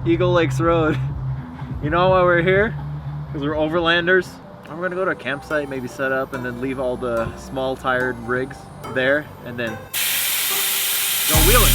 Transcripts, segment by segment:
Eagle Lakes Road. You know why we're here? Because we're overlanders. We're gonna go to a campsite, maybe set up, and then leave all the small tired rigs there, and then go wheeling.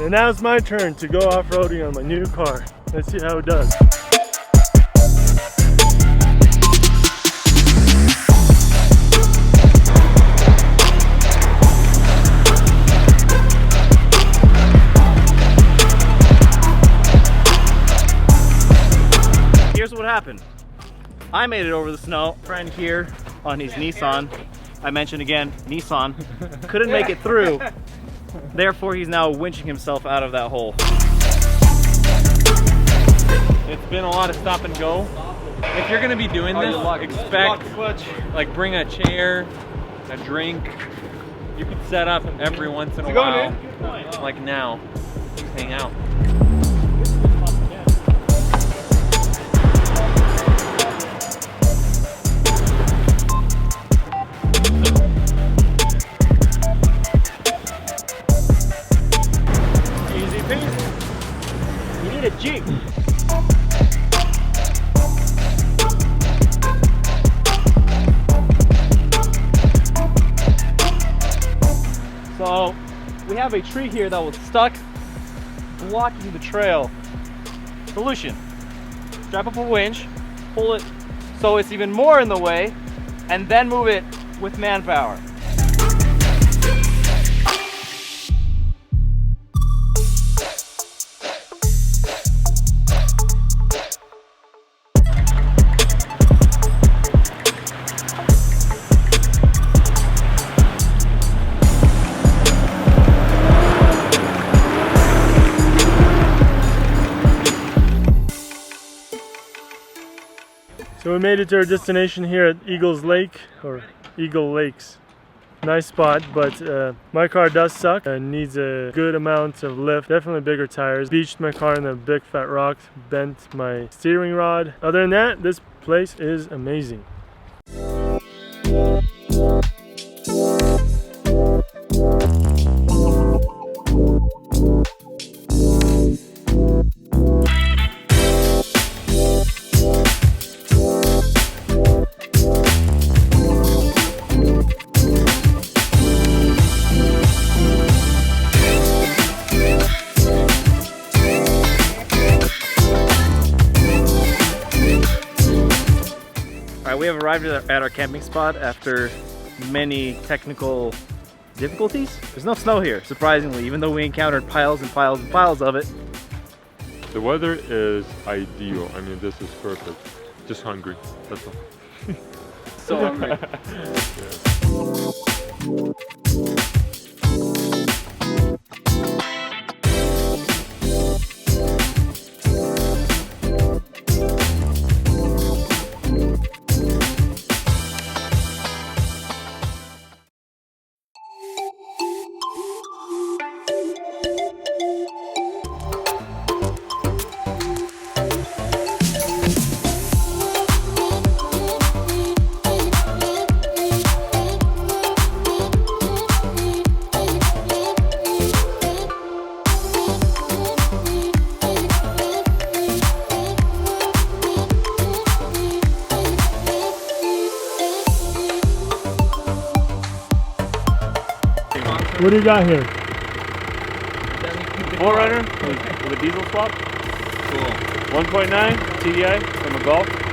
And now it's my turn to go off-roading on my new car. Let's see how it does. Here's what happened. I made it over the snow. Friend here on his Nissan, I mentioned again, Nissan, couldn't make it through. Therefore, he's now winching himself out of that hole. It's been a lot of stop and go. If you're gonna be doing this, expect, like, bring a chair, a drink. You can set up every once in a while. Like now, just hang out. A Jeep. So we have a tree here that was stuck, blocking the trail. Solution: strap up a winch, pull it so it's even more in the way, and then move it with manpower. So we made it to our destination here at Eagles Lake, or Eagle Lakes. Nice spot, but my car does suck and needs a good amount of lift. Definitely bigger tires. Beached my car in a big fat rock, bent my steering rod. Other than that, this place is amazing. We have arrived at our camping spot after many technical difficulties. There's no snow here, surprisingly, even though we encountered piles and piles and piles of it. The weather is ideal. I mean, this is perfect. Just hungry, that's all. So hungry. What do you got here? 4Runner with a diesel swap. Cool. 1.9 TDI from a Golf.